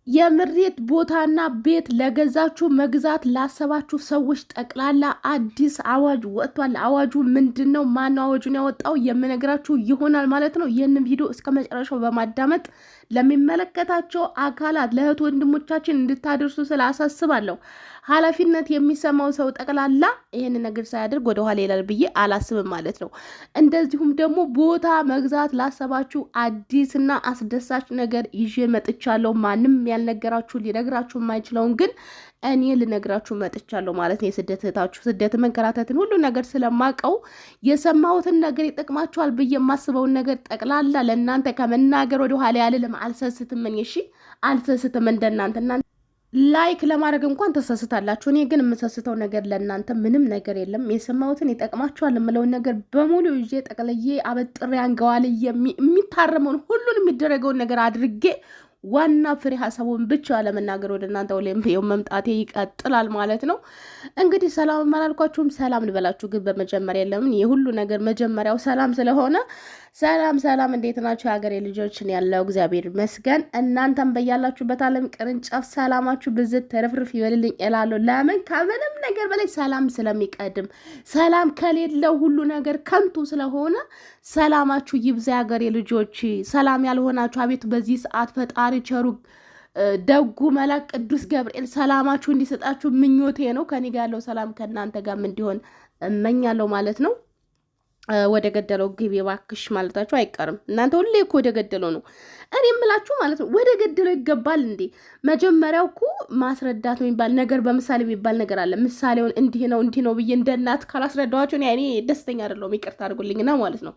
የምሬት ቦታና ቤት ለገዛችሁ መግዛት ላሰባችሁ ሰዎች ጠቅላላ አዲስ አዋጅ ወጥቷል። አዋጁ ምንድነው? ማን አዋጁን ያወጣው? የምነግራችሁ ይሆናል ማለት ነው። ይህንን ቪዲዮ እስከ መጨረሻው በማዳመጥ ለሚመለከታቸው አካላት ለእህት ወንድሞቻችን እንድታደርሱ ስላሳስባለሁ። ኃላፊነት የሚሰማው ሰው ጠቅላላ ይሄን ነገር ሳያደርግ ወደ ኋላ ይላል ብዬ አላስብም ማለት ነው። እንደዚሁም ደግሞ ቦታ መግዛት ላሰባችሁ አዲስና አስደሳች ነገር ይዤ መጥቻለሁ። ማንም ያልነገራችሁ ሊነግራችሁ የማይችለውን ግን እኔ ልነግራችሁ መጥቻለሁ ማለት ነው። የስደት እህታችሁ ስደት መንከራተትን ሁሉ ነገር ስለማቀው የሰማሁትን ነገር ይጠቅማችኋል ብዬ የማስበውን ነገር ጠቅላላ ለእናንተ ከመናገር ወደ ኋላ ያልልም። አልሰስትም። እሺ አልሰስትም። እንደናንተ ላይክ ለማድረግ እንኳን ተሰስታላችሁ። እኔ ግን የምሰስተው ነገር ለእናንተ ምንም ነገር የለም። የሰማሁትን ይጠቅማችኋል የምለውን ነገር በሙሉ ይዤ ጠቅልዬ አበጥሬ አንገዋል የሚታረመውን ሁሉን የሚደረገውን ነገር አድርጌ ዋና ፍሬ ሀሳቡን ብቻ ለመናገር ወደ እናንተ ወለምየው መምጣቴ ይቀጥላል ማለት ነው። እንግዲህ ሰላም አላልኳችሁም? ሰላም ልበላችሁ። ግን በመጀመሪያ ለምን የሁሉ ነገር መጀመሪያው ሰላም ስለሆነ ሰላም፣ እንዴት ናችሁ የሀገሬ ልጆችን? ያለው እግዚአብሔር ይመስገን። እናንተም በያላችሁበት ዓለም ቅርንጫፍ ሰላማችሁ ብዝት ተረፍርፍ ይበልልኝ እላለሁ። ለምን? ከምንም ነገር በላይ ሰላም ስለሚቀድም፣ ሰላም ከሌለው ሁሉ ነገር ከንቱ ስለሆነ ሰላማችሁ ይብዛ የሀገሬ ልጆች። ሰላም ያልሆናችሁ አቤቱ በዚህ ሰዓት ፈጣሪ ቸሩ ደጉ መልአክ ቅዱስ ገብርኤል ሰላማችሁ እንዲሰጣችሁ ምኞቴ ነው። ከኔ ጋር ያለው ሰላም ከእናንተ ጋርም እንዲሆን እመኛለሁ ማለት ነው። ወደ ገደለው ግቢ እባክሽ ማለታችሁ አይቀርም። እናንተ ሁሌ እኮ ወደ ገደለው ነው። እኔ የምላችሁ ማለት ነው ወደ ገደለው ይገባል እንዴ? መጀመሪያው እኮ ማስረዳት የሚባል ነገር በምሳሌ የሚባል ነገር አለ። ምሳሌውን እንዲህ ነው ብዬ እንደ እናት ካላስረዳኋቸው እኔ ደስተኛ አይደለሁም። ይቅርታ አድርጉልኝና ማለት ነው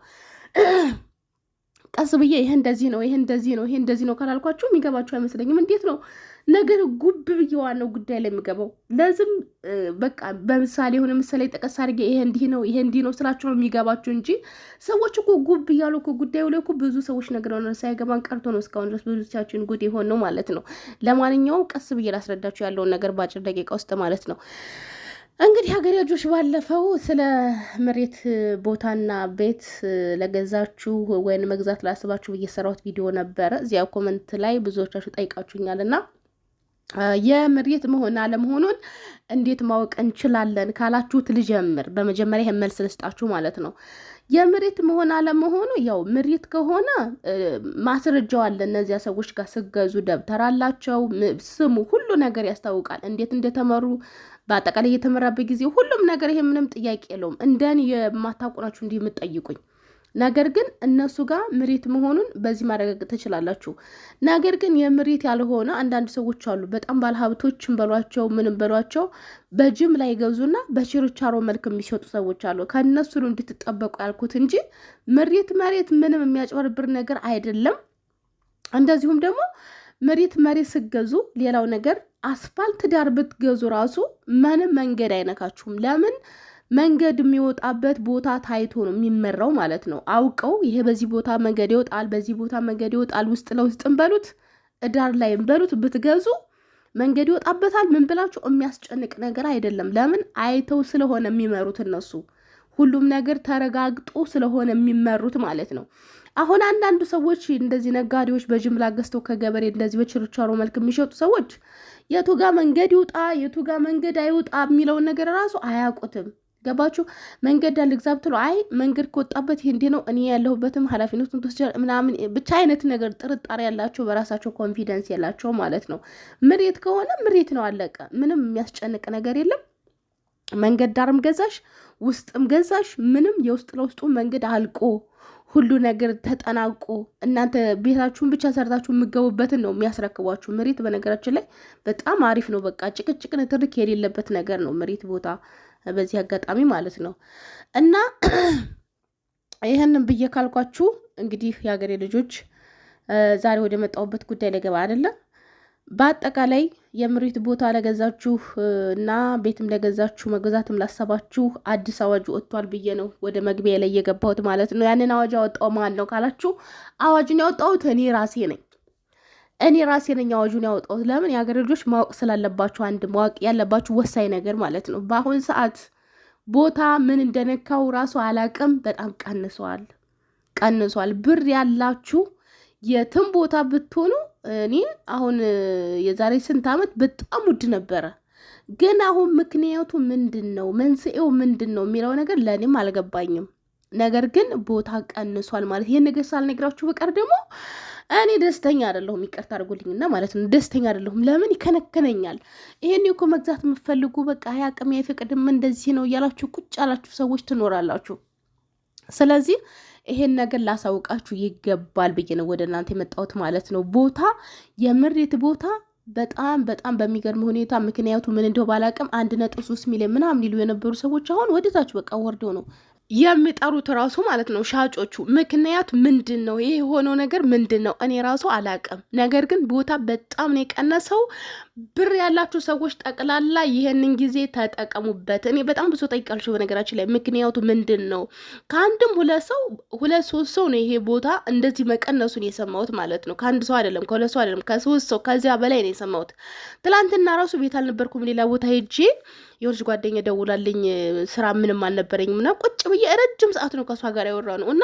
ቀስ ብዬ ይሄ እንደዚህ ነው ካላልኳችሁ የሚገባችሁ አይመስለኝም። እንዴት ነው ነገር ጉብ ብዬ ዋናው ጉዳይ ላይ የሚገባው? ለዝም በቃ በምሳሌ የሆነ ምሳሌ ጠቀስ አድርጌ ይሄ እንዲህ ነው ስላችሁ ነው የሚገባችሁ እንጂ ሰዎች እኮ ጉብ እያሉ እኮ ጉዳዩ ላይ እኮ ብዙ ሰዎች ነግረውናል። ሳይገባን ቀርቶ ነው እስካሁን ድረስ ብዙዎቻችን ጉድ የሆን ነው ማለት ነው። ለማንኛውም ቀስ ብዬ ላስረዳችሁ ያለውን ነገር በአጭር ደቂቃ ውስጥ ማለት ነው። እንግዲህ ሀገሬ ልጆች ባለፈው ስለ መሬት ቦታና ቤት ለገዛችሁ ወይም መግዛት ላስባችሁ እየሰራሁት ቪዲዮ ነበረ። እዚያ ኮመንት ላይ ብዙዎቻችሁ ጠይቃችሁኛልና የመሬት መሆን አለመሆኑን እንዴት ማወቅ እንችላለን ካላችሁት ልጀምር። በመጀመሪያ ይሄን መልስ ልስጣችሁ ማለት ነው። የመሬት መሆን አለመሆኑ ያው መሬት ከሆነ ማስረጃው አለ። እነዚያ ሰዎች ጋር ስገዙ ደብተር አላቸው፣ ስሙ ሁሉ ነገር ያስታውቃል፣ እንዴት እንደተመሩ በአጠቃላይ የተመራበት ጊዜ ሁሉም ነገር። ይሄ ምንም ጥያቄ የለውም። እንደኔ የማታውቁ ናችሁ እንዲህ የምትጠይቁኝ። ነገር ግን እነሱ ጋር መሬት መሆኑን በዚህ ማረጋገጥ ትችላላችሁ። ነገር ግን የመሬት ያልሆነ አንዳንድ ሰዎች አሉ፣ በጣም ባለሀብቶችን በሏቸው ምንም በሏቸው በጅምላ ይገዙና በችርቻሮ መልክ የሚሸጡ ሰዎች አሉ። ከእነሱ ነው እንድትጠበቁ ያልኩት እንጂ መሬት ምንም የሚያጭበረብር ነገር አይደለም። እንደዚሁም ደግሞ መሬት ስገዙ ሌላው ነገር አስፋልት ዳር ብትገዙ ራሱ ምንም መንገድ አይነካችሁም። ለምን? መንገድ የሚወጣበት ቦታ ታይቶ ነው የሚመራው ማለት ነው። አውቀው ይሄ በዚህ ቦታ መንገድ ይወጣል፣ በዚህ ቦታ መንገድ ይወጣል፣ ውስጥ ለውስጥም በሉት ዳር ላይም በሉት ብትገዙ መንገድ ይወጣበታል። ምን ብላችሁ የሚያስጨንቅ ነገር አይደለም። ለምን? አይተው ስለሆነ የሚመሩት እነሱ ሁሉም ነገር ተረጋግጦ ስለሆነ የሚመሩት ማለት ነው። አሁን አንዳንዱ ሰዎች እንደዚህ ነጋዴዎች በጅምላ ገዝተው ከገበሬ እንደዚህ በችርቻሮ መልክ የሚሸጡ ሰዎች የቱ ጋር መንገድ ይውጣ የቱ ጋር መንገድ አይውጣ የሚለውን ነገር ራሱ አያውቁትም። ገባችሁ? መንገድ ያልግዛ ብትሉ አይ መንገድ ከወጣበት ይሄ እንዲህ ነው እኔ ያለሁበትም ኃላፊነቱን ተወስጃለሁ ምናምን ብቻ አይነት ነገር ጥርጣሬ ያላቸው በራሳቸው ኮንፊደንስ ያላቸው ማለት ነው። መሬት ከሆነ መሬት ነው አለቀ። ምንም የሚያስጨንቅ ነገር የለም። መንገድ ዳርም ገዛሽ ውስጥም ገዛሽ ምንም የውስጥ ለውስጡ መንገድ አልቆ ሁሉ ነገር ተጠናቆ እናንተ ቤታችሁን ብቻ ሰርታችሁ የምገቡበትን ነው የሚያስረክቧችሁ። መሬት በነገራችን ላይ በጣም አሪፍ ነው። በቃ ጭቅጭቅን ትርክ የሌለበት ነገር ነው መሬት ቦታ በዚህ አጋጣሚ ማለት ነው። እና ይህንን ብዬ ካልኳችሁ እንግዲህ የሀገሬ ልጆች ዛሬ ወደ መጣሁበት ጉዳይ ለገባ አይደለም። በአጠቃላይ የመሬት ቦታ ለገዛችሁ እና ቤትም ለገዛችሁ መግዛትም ላሰባችሁ አዲስ አዋጅ ወጥቷል ብዬ ነው ወደ መግቢያ ላይ የገባሁት ማለት ነው። ያንን አዋጅ ያወጣው ማን ነው ካላችሁ አዋጁን ያወጣሁት እኔ ራሴ ነኝ አዋጁን ያወጣሁት። ለምን? የሀገር ልጆች ማወቅ ስላለባችሁ አንድ ማወቅ ያለባችሁ ወሳኝ ነገር ማለት ነው። በአሁን ሰዓት ቦታ ምን እንደነካው ራሱ አላቅም፣ በጣም ቀንሷል። ብር ያላችሁ የትም ቦታ ብትሆኑ እኔ አሁን የዛሬ ስንት ዓመት በጣም ውድ ነበረ። ግን አሁን ምክንያቱ ምንድን ነው መንስኤው ምንድን ነው የሚለው ነገር ለእኔም አልገባኝም። ነገር ግን ቦታ ቀንሷል ማለት ይሄን ነገር ሳልነግራችሁ በቀር ደግሞ እኔ ደስተኛ አይደለሁም። ይቅርታ አድርጉልኝና ማለት ነው ደስተኛ አይደለሁም። ለምን ይከነከነኛል? ይሄን እኮ መግዛት የምትፈልጉ በቃ አቅሜ አይፈቅድም እንደዚህ ነው እያላችሁ ቁጭ ያላችሁ ሰዎች ትኖራላችሁ። ስለዚህ ይሄን ነገር ላሳውቃችሁ ይገባል ብዬ ነው ወደ እናንተ የመጣሁት ማለት ነው። ቦታ የምሬት ቦታ በጣም በጣም በሚገርም ሁኔታ ምክንያቱ ምን እንደው ባላቅም 1.3 ሚሊዮን ምናምን ሊሉ የነበሩ ሰዎች አሁን ወደታች በቃ ወርደው ነው የሚጠሩት ራሱ ማለት ነው ሻጮቹ። ምክንያት ምንድን ነው ይሄ የሆነው ነገር ምንድን ነው? እኔ ራሱ አላቅም። ነገር ግን ቦታ በጣም ነው የቀነሰው። ብር ያላችሁ ሰዎች ጠቅላላ ይሄንን ጊዜ ተጠቀሙበት። እኔ በጣም ብዙ ጠይቃለሁ በነገራችን ላይ ምክንያቱ ምንድን ነው? ከአንድም ሁለት ሶስት ሰው ነው ይሄ ቦታ እንደዚህ መቀነሱን የሰማሁት ማለት ነው። ከአንድ ሰው አይደለም፣ ከሁለት ሰው አይደለም፣ ከሶስት ሰው ከዚያ በላይ ነው የሰማሁት። ትላንትና ራሱ ቤት አልነበርኩም፣ ሌላ ቦታ ሄጄ የወልጅ ጓደኛ ደውላልኝ ስራ ምንም አልነበረኝም እና ቁጭ ብዬ ረጅም ሰዓት ነው ከሷ ጋር ያወራ ነው እና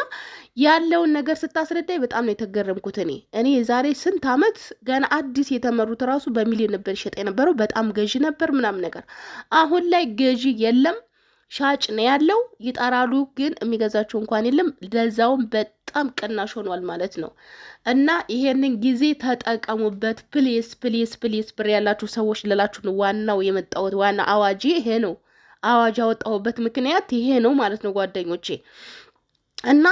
ያለውን ነገር ስታስረዳኝ በጣም ነው የተገረምኩት። እኔ የዛሬ ስንት ዓመት ገና አዲስ የተመሩት ራሱ በሚሊዮን ነበር ይሸጥ የነበረው። በጣም ገዢ ነበር ምናምን ነገር። አሁን ላይ ገዢ የለም፣ ሻጭ ነው ያለው። ይጠራሉ ግን የሚገዛቸው እንኳን የለም። ለዛውም በጣም ቅናሽ ሆኗል ማለት ነው። እና ይሄንን ጊዜ ተጠቀሙበት ፕሊስ ፕሊስ ፕሊስ። ብር ያላችሁ ሰዎች ልላችሁ ነው ዋናው የመጣሁት ዋና አዋጅ ይሄ ነው። አዋጅ ያወጣሁበት ምክንያት ይሄ ነው ማለት ነው ጓደኞቼ። እና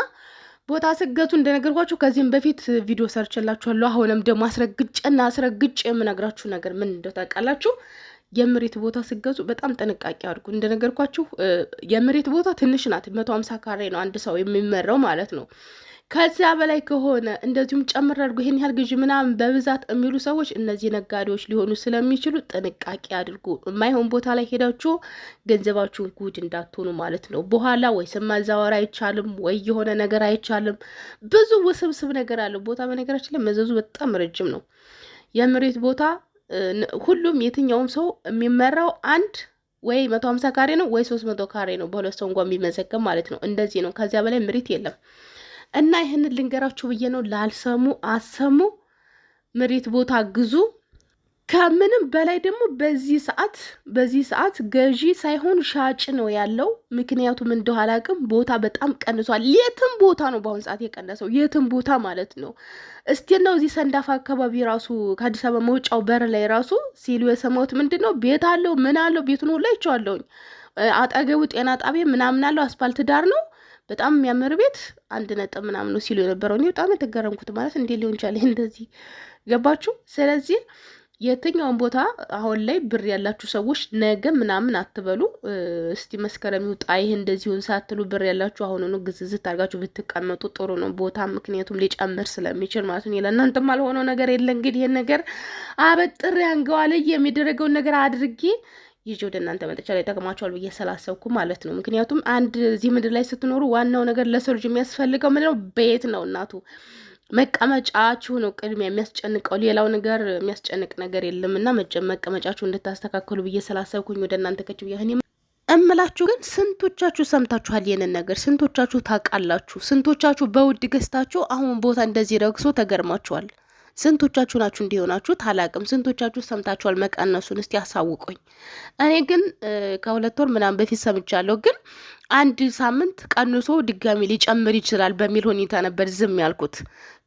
ቦታ ስገቱ እንደነገርኳችሁ ከዚህም በፊት ቪዲዮ ሰርችላችኋለሁ። አሁንም ደግሞ አስረግጬ የምነግራችሁ ነገር ምን እንደው ታውቃላችሁ? የመሬት ቦታ ስገዙ በጣም ጥንቃቄ አድርጉ። እንደነገርኳችሁ የመሬት ቦታ ትንሽ ናት፣ 150 ካሬ ነው አንድ ሰው የሚመራው ማለት ነው። ከዚያ በላይ ከሆነ እንደዚሁም ጨምር አድርጎ ይሄን ያህል ግዢ ምናምን በብዛት የሚሉ ሰዎች እነዚህ ነጋዴዎች ሊሆኑ ስለሚችሉ ጥንቃቄ አድርጉ። የማይሆን ቦታ ላይ ሄዳችሁ ገንዘባችሁን ጉድ እንዳትሆኑ ማለት ነው። በኋላ ወይ ስም ማዛወር አይቻልም፣ ወይ የሆነ ነገር አይቻልም። ብዙ ውስብስብ ነገር አለው ቦታ። በነገራችን ላይ መዘዙ በጣም ረጅም ነው። የመሬት ቦታ ሁሉም የትኛውም ሰው የሚመራው አንድ ወይ 150 ካሬ ነው ወይ 300 ካሬ ነው። በሁለት ሰው እንኳን የሚመዘገብ ማለት ነው። እንደዚህ ነው። ከዚያ በላይ መሬት የለም። እና ይህንን ልንገራችሁ ብዬ ነው። ላልሰሙ አሰሙ። መሬት ቦታ ግዙ። ከምንም በላይ ደግሞ በዚህ ሰዓት ገዢ ሳይሆን ሻጭ ነው ያለው። ምክንያቱም እንደው አላቅም ቦታ በጣም ቀንሷል። የትም ቦታ ነው በአሁን ሰዓት የቀነሰው፣ የትም ቦታ ማለት ነው። እስቲ ነው እዚህ ሰንዳፋ አካባቢ ራሱ ከአዲስ አበባ መውጫው በር ላይ ራሱ ሲሉ የሰማሁት ምንድን ነው ቤት አለው ምን አለው ቤቱን ሁላ ይቸዋለሁኝ። አጠገቡ ጤና ጣቢያ ምናምን አለው፣ አስፋልት ዳር ነው። በጣም የሚያምር ቤት 1 ምናምን ነው ሲሉ የነበረው። እኔ በጣም የተገረምኩት ማለት እንዴት ሊሆን ይችላል እንደዚህ? ገባችሁ? ስለዚህ የትኛውን ቦታ አሁን ላይ ብር ያላችሁ ሰዎች ነገ ምናምን አትበሉ። እስቲ መስከረም ይውጣ ይሄ እንደዚሁን ሳትሉ ብር ያላችሁ አሁኑኑ ግዝዝት አድርጋችሁ ብትቀመጡ ጥሩ ነው ቦታ። ምክንያቱም ሊጨምር ስለሚችል ማለት ነው። ለእናንተም አልሆነው ነገር የለ እንግዲህ ይሄን ነገር አበጥሬ አንገዋለ የሚደረገውን ነገር አድርጌ ይዤ ወደ እናንተ መጥቻ ላይ ጠቅማቸዋል ብዬ ስላሰብኩ ማለት ነው። ምክንያቱም አንድ እዚህ ምድር ላይ ስትኖሩ ዋናው ነገር ለሰው ልጅ የሚያስፈልገው ምንድነው? ቤት ነው። እናቱ መቀመጫችሁ ነው ቅድሚያ የሚያስጨንቀው። ሌላው ነገር የሚያስጨንቅ ነገር የለም። እና መቀመጫችሁ እንድታስተካከሉ ብዬ ስላሰብኩኝ ወደ እናንተ ከች ብዬ እምላችሁ። ግን ስንቶቻችሁ ሰምታችኋል ይህንን ነገር? ስንቶቻችሁ ታውቃላችሁ? ስንቶቻችሁ በውድ ገዝታችሁ አሁን ቦታ እንደዚህ ረግሶ ተገርማችኋል? ስንቶቻችሁ ናችሁ እንዲሆናችሁ ታላቅም? ስንቶቻችሁ ሰምታችኋል መቀነሱን? እስቲ ያሳውቁኝ። እኔ ግን ከ2 ወር ምናምን በፊት ሰምቻለሁ። ግን 1 ሳምንት ቀንሶ ድጋሚ ሊጨምር ይችላል በሚል ሁኔታ ነበር ዝም ያልኩት።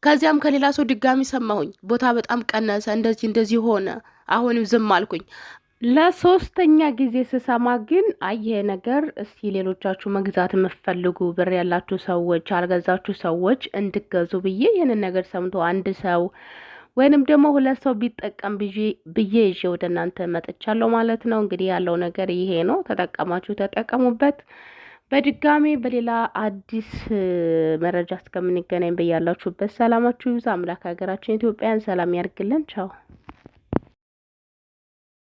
ከዚያም ከሌላ ሰው ድጋሚ ሰማሁኝ ቦታ በጣም ቀነሰ፣ እንደዚህ ሆነ። አሁንም ዝም አልኩኝ። ለሶስተኛ ጊዜ ስሰማ ግን አየ ነገር እስቲ ሌሎቻችሁ መግዛት የምትፈልጉ ብር ያላችሁ ሰዎች አልገዛችሁ ሰዎች እንድገዙ ብዬ ይህንን ነገር ሰምቶ አንድ ሰው ወይንም ደግሞ 2 ሰው ቢጠቀም ብዬ ይዤ ወደ እናንተ መጥቻለሁ ማለት ነው። እንግዲህ ያለው ነገር ይሄ ነው። ተጠቀማችሁ ተጠቀሙበት። በድጋሚ በሌላ አዲስ መረጃ እስከምንገናኝ በያላችሁበት ሰላማችሁ ይብዛ። አምላክ ሀገራችን ኢትዮጵያን ሰላም ያርግልን። ቻው።